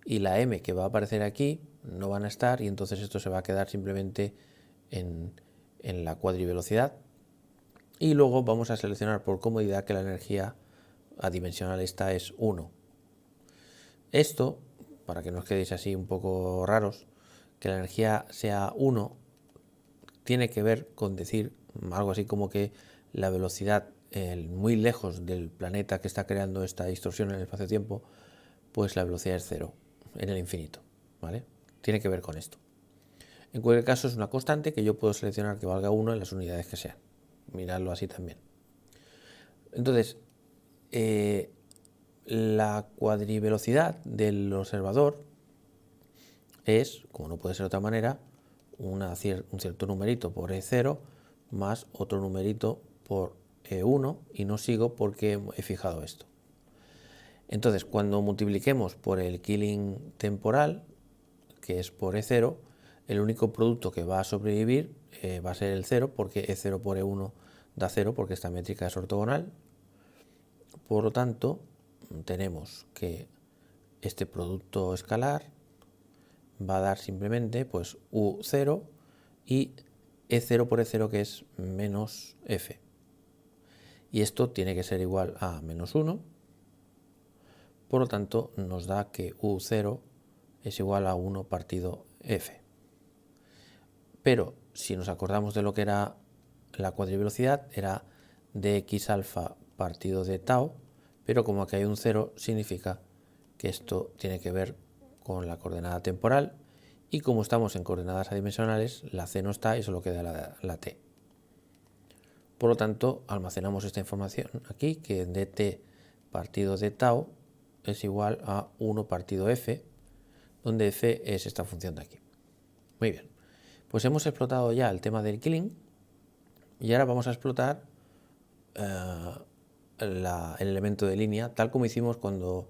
y la M que va a aparecer aquí no van a estar y entonces esto se va a quedar simplemente en la cuadrivelocidad. Y luego vamos a seleccionar por comodidad que la energía adimensional esta es 1. Esto, para que no os quedéis así un poco raros, que la energía sea 1 tiene que ver con decir algo así como que la velocidad muy lejos del planeta que está creando esta distorsión en el espacio-tiempo, pues la velocidad es 0 en el infinito, ¿vale? Tiene que ver con esto. En cualquier caso es una constante que yo puedo seleccionar que valga 1 en las unidades que sean. Miradlo así también. Entonces, la cuadrivelocidad del observador es, como no puede ser de otra manera, un cierto numerito por E0 más otro numerito por E1 y no sigo porque he fijado esto. Entonces, cuando multipliquemos por el killing temporal, que es por E0, el único producto que va a sobrevivir va a ser el 0, porque E0 por E1 da 0, porque esta métrica es ortogonal. Por lo tanto, tenemos que este producto escalar va a dar simplemente pues U0 y E0 por E0 que es menos F. Y esto tiene que ser igual a menos 1. Por lo tanto, nos da que U0 es igual a 1 partido F. Pero si nos acordamos de lo que era la cuadrivelocidad, era dx alfa partido de tau, pero como aquí hay un 0, significa que esto tiene que ver con la coordenada temporal y como estamos en coordenadas adimensionales, la c no está y solo queda la t. Por lo tanto, almacenamos esta información aquí, que dt partido de tau es igual a 1 partido f, donde f es esta función de aquí. Muy bien, pues hemos explotado ya el tema del killing y ahora vamos a explotar el elemento de línea, tal como hicimos cuando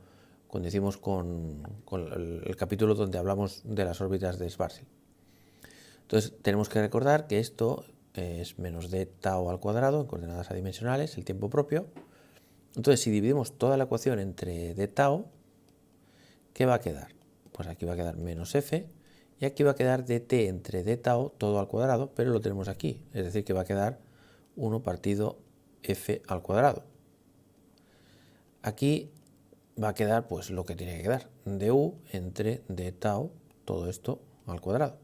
hicimos con el capítulo donde hablamos de las órbitas de Schwarzschild. Entonces tenemos que recordar que esto es menos d tau al cuadrado en coordenadas adimensionales, el tiempo propio. Entonces si dividimos toda la ecuación entre d tau, ¿qué va a quedar? Pues aquí va a quedar menos f y aquí va a quedar dt entre d tau todo al cuadrado, pero lo tenemos aquí, es decir que va a quedar 1 partido f al cuadrado. Aquí va a quedar pues lo que tiene que quedar, du entre d tau, todo esto al cuadrado.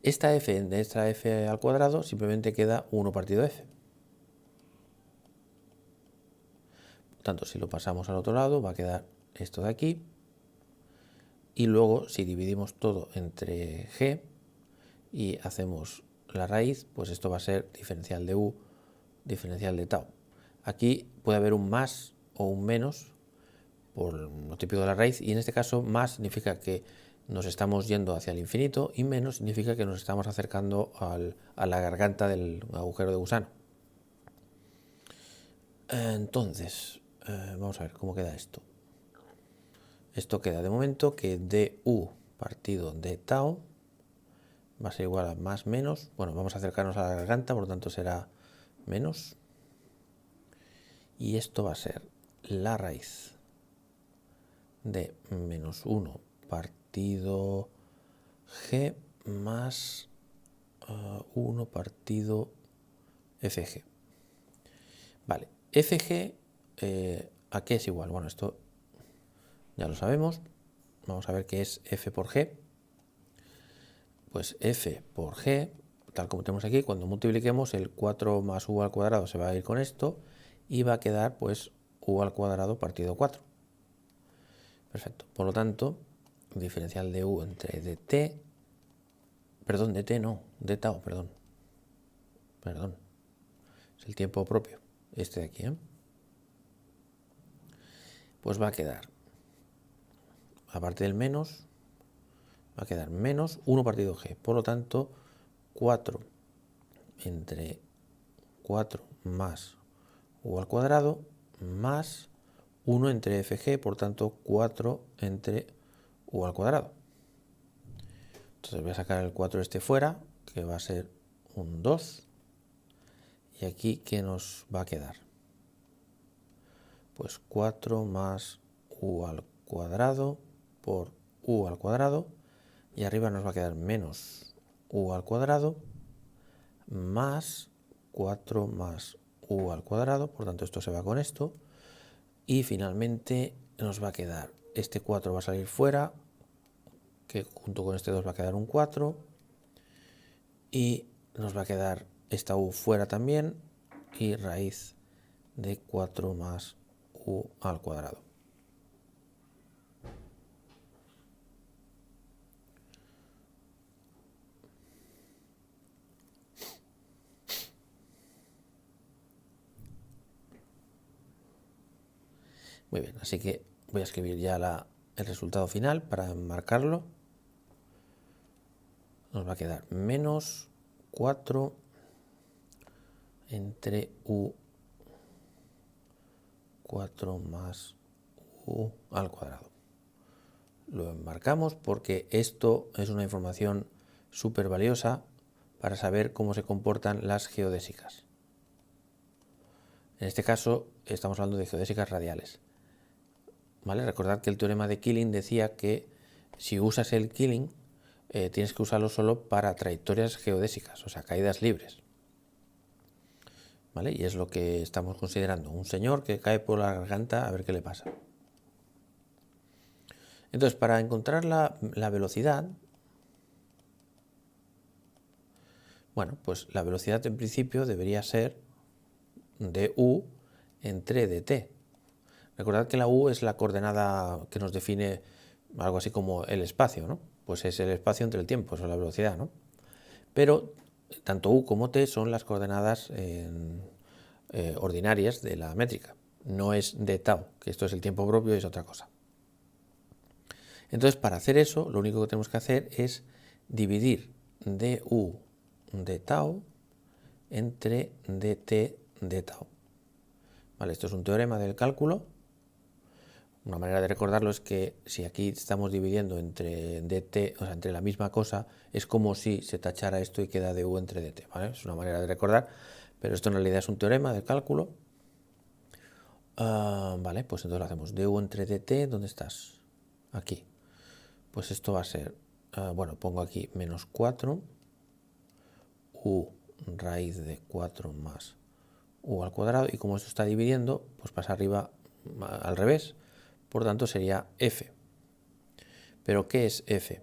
Esta f de esta f al cuadrado simplemente queda 1 partido f. Por tanto, si lo pasamos al otro lado, va a quedar esto de aquí. y luego si dividimos todo entre g y hacemos la raíz, pues esto va a ser diferencial de u, diferencial de tau. Aquí puede haber un más o un menos por lo típico de la raíz, y en este caso más significa que nos estamos yendo hacia el infinito y menos significa que nos estamos acercando a la garganta del agujero de gusano. Entonces, vamos a ver cómo queda esto. Esto queda de momento que du partido de tau va a ser igual a más menos. Bueno, vamos a acercarnos a la garganta, por lo tanto será menos. Y esto va a ser la raíz de menos 1 partido g más 1 partido fg. Vale, fg, ¿a qué es igual? Bueno, esto ya lo sabemos. Vamos a ver qué es f por g. Pues f por g, tal como tenemos aquí, cuando multipliquemos el 4 más u al cuadrado se va a ir con esto y va a quedar pues u al cuadrado partido 4. Perfecto. Por lo tanto, diferencial de u entre dt, perdón, dt no, de tau, perdón. Es el tiempo propio, este de aquí, Pues va a quedar, aparte del menos, va a quedar menos 1 partido g. Por lo tanto, 4 entre 4 más u al cuadrado más 1 entre fg, por tanto 4 entre u al cuadrado. Entonces voy a sacar el 4 este fuera, que va a ser un 2. Y aquí, ¿qué nos va a quedar? Pues 4 más u al cuadrado por u al cuadrado. Y arriba nos va a quedar menos u al cuadrado más 4 más u al cuadrado. Por tanto, esto se va con esto. Y finalmente nos va a quedar, este 4 va a salir fuera, que junto con este 2 va a quedar un 4. Y nos va a quedar esta u fuera también. Y raíz de 4 más u al cuadrado. Muy bien, así que voy a escribir ya el resultado final para marcarlo. Nos va a quedar menos 4 entre u 4 más u al cuadrado. Lo enmarcamos porque esto es una información súper valiosa para saber cómo se comportan las geodésicas. En este caso estamos hablando de geodésicas radiales. ¿Vale? Recordad que el teorema de Killing decía que si usas el Killing tienes que usarlo solo para trayectorias geodésicas, o sea, caídas libres. ¿Vale? Y es lo que estamos considerando. Un señor que cae por la garganta a ver qué le pasa. Entonces, para encontrar la velocidad, bueno, pues la velocidad en principio debería ser du entre dt. Recordad que la u es la coordenada que nos define algo así como el espacio, ¿no? Pues es el espacio entre el tiempo, eso es la velocidad, ¿no? Pero tanto u como t son las coordenadas ordinarias de la métrica. No es de tau, que esto es el tiempo propio y es otra cosa. Entonces, para hacer eso, lo único que tenemos que hacer es dividir du de tau entre dt de tau. Vale, esto es un teorema del cálculo. Una manera de recordarlo es que si aquí estamos dividiendo entre dt, o sea, entre la misma cosa, es como si se tachara esto y queda du entre dt, ¿vale? Es una manera de recordar, pero esto en realidad es un teorema del cálculo. Vale, pues entonces lo hacemos. Du entre dt, ¿dónde estás? Aquí. Pues esto va a ser, bueno, pongo aquí menos 4, u raíz de 4 más u al cuadrado, y como esto está dividiendo, pues pasa arriba al revés. Por tanto, sería f. ¿Pero qué es f?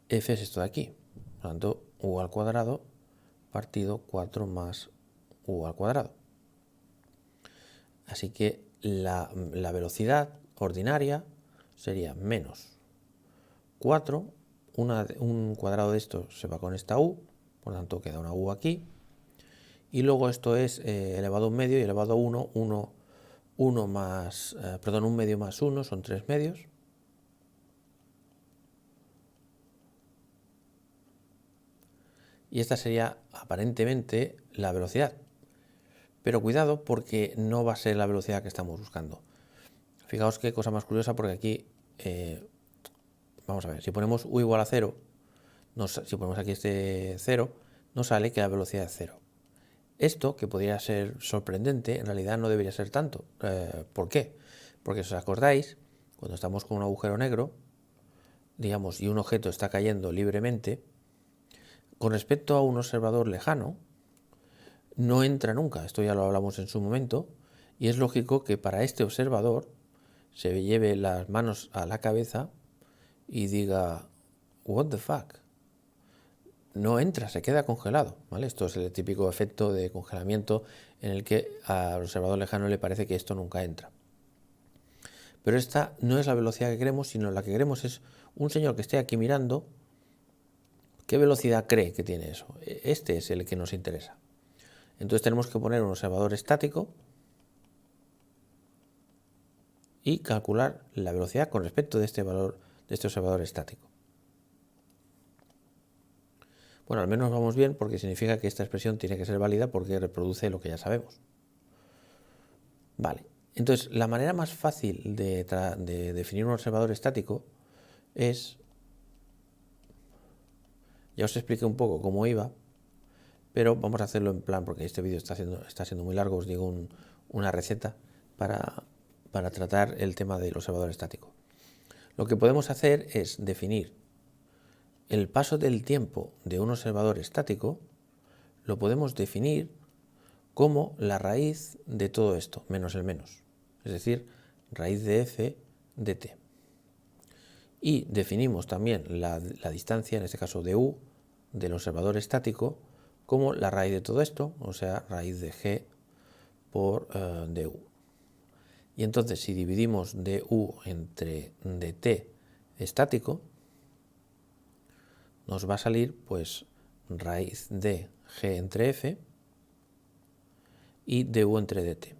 F es esto de aquí. Por tanto, u al cuadrado partido 4 más u al cuadrado. Así que la velocidad ordinaria sería menos 4, un cuadrado de esto se va con esta u, por lo tanto queda una u aquí, y luego esto es elevado a un medio y elevado a 1, 1 más, perdón, un medio más 1 son 3 medios. Y esta sería aparentemente la velocidad. Pero cuidado porque no va a ser la velocidad que estamos buscando. Fijaos qué cosa más curiosa porque aquí, vamos a ver, si ponemos u igual a 0, si ponemos aquí este 0, nos sale que la velocidad es 0. Esto, que podría ser sorprendente, en realidad no debería ser tanto. ¿Por qué? Porque si os acordáis, cuando estamos con un agujero negro, digamos, y un objeto está cayendo libremente, con respecto a un observador lejano, no entra nunca. Esto ya lo hablamos en su momento, y es lógico que para este observador se lleve las manos a la cabeza y diga, what the fuck, no entra, se queda congelado, ¿vale? Esto es el típico efecto de congelamiento en el que al observador lejano le parece que esto nunca entra. Pero esta no es la velocidad que queremos, sino la que queremos es un señor que esté aquí mirando qué velocidad cree que tiene eso. Este es el que nos interesa. Entonces tenemos que poner un observador estático y calcular la velocidad con respecto de este valor de este observador estático. Bueno, al menos vamos bien porque significa que esta expresión tiene que ser válida porque reproduce lo que ya sabemos. Vale, entonces la manera más fácil de definir un observador estático es, ya os expliqué un poco cómo iba, pero vamos a hacerlo en plan, porque este vídeo está siendo muy largo, os digo una receta para tratar el tema del observador estático. Lo que podemos hacer es definir el paso del tiempo de un observador estático, lo podemos definir como la raíz de todo esto, menos el menos, es decir, raíz de f de t. Y definimos también la distancia, en este caso de u, del observador estático, como la raíz de todo esto, o sea, raíz de g por du. Y entonces, si dividimos du entre dt estático, nos va a salir pues raíz de g entre f y du entre dt.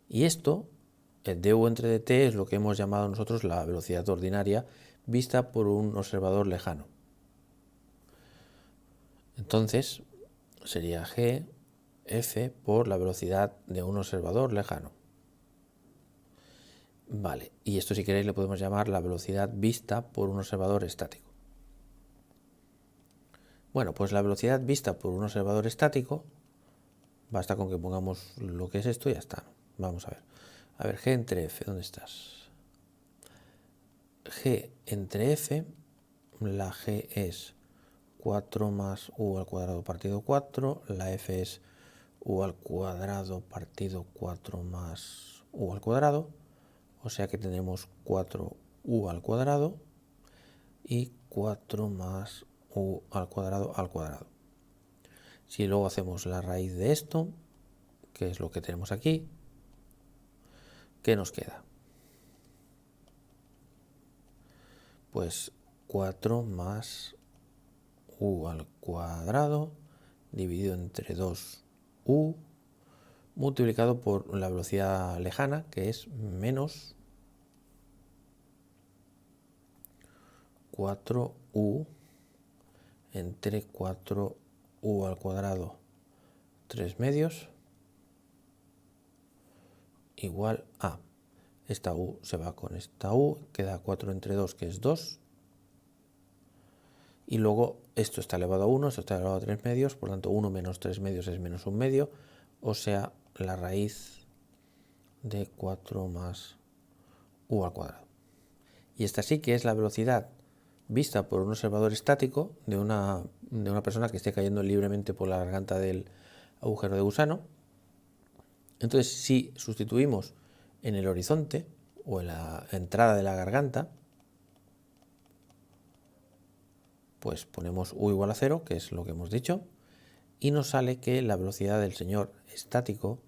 Y esto, el du entre dt, es lo que hemos llamado nosotros la velocidad ordinaria vista por un observador lejano. Entonces, sería g f por la velocidad de un observador lejano. Vale, y esto si queréis le podemos llamar la velocidad vista por un observador estático. Bueno, pues la velocidad vista por un observador estático, basta con que pongamos lo que es esto y ya está. Vamos a ver. A ver, g entre f, ¿dónde estás? G entre f, la g es 4 más u al cuadrado partido 4, la f es u al cuadrado partido 4 más u al cuadrado, o sea que tenemos 4u al cuadrado y 4 más u al cuadrado al cuadrado. Si luego hacemos la raíz de esto, que es lo que tenemos aquí, ¿qué nos queda? Pues 4 más u al cuadrado dividido entre 2u multiplicado por la velocidad lejana, que es menos 4u entre 4u al cuadrado 3 medios igual a, esta u se va con esta u, queda 4 entre 2 que es 2, y luego esto está elevado a 1, esto está elevado a 3 medios, por lo tanto 1 menos 3 medios es menos 1 medio, o sea la raíz de 4 más u al cuadrado. Y esta sí que es la velocidad vista por un observador estático de una persona que esté cayendo libremente por la garganta del agujero de gusano. Entonces, si sustituimos en el horizonte o en la entrada de la garganta, pues ponemos u igual a 0, que es lo que hemos dicho, y nos sale que la velocidad del señor estático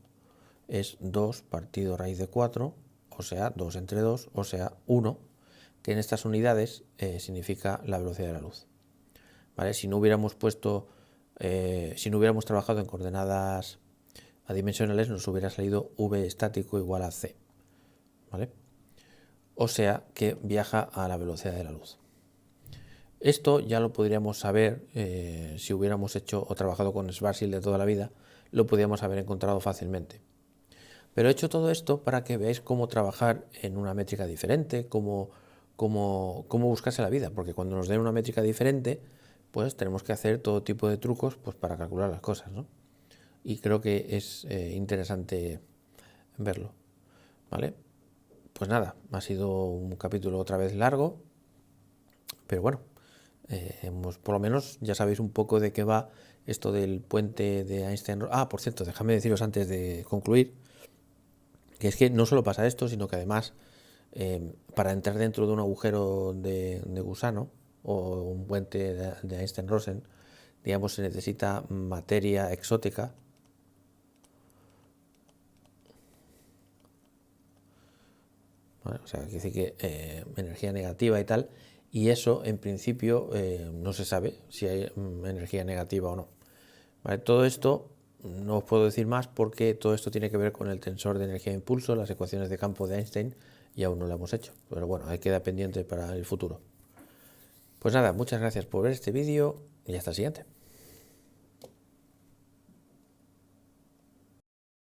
es 2 partido raíz de 4, o sea 2 entre 2, o sea 1, que en estas unidades significa la velocidad de la luz. ¿Vale? Si no hubiéramos trabajado en coordenadas adimensionales, nos hubiera salido v estático igual a c. ¿Vale? O sea que viaja a la velocidad de la luz. Esto ya lo podríamos saber si hubiéramos hecho o trabajado con Schwarzschild de toda la vida, lo podríamos haber encontrado fácilmente. Pero he hecho todo esto para que veáis cómo trabajar en una métrica diferente, cómo buscarse la vida, porque cuando nos den una métrica diferente, pues tenemos que hacer todo tipo de trucos pues, para calcular las cosas, ¿no? Y creo que es interesante verlo, ¿vale? Pues nada, ha sido un capítulo otra vez largo, pero bueno, por lo menos ya sabéis un poco de qué va esto del puente de Einstein. Ah, por cierto, déjame deciros antes de concluir, que es que no solo pasa esto, sino que además para entrar dentro de un agujero de gusano o un puente de Einstein-Rosen, digamos, se necesita materia exótica. ¿Vale? O sea, quiere decir que energía negativa y tal, y eso en principio no se sabe si hay energía negativa o no. ¿Vale? Todo esto no os puedo decir más porque todo esto tiene que ver con el tensor de energía de impulso, las ecuaciones de campo de Einstein, y aún no lo hemos hecho. Pero bueno, ahí queda pendiente para el futuro. Pues nada, muchas gracias por ver este vídeo y hasta el siguiente.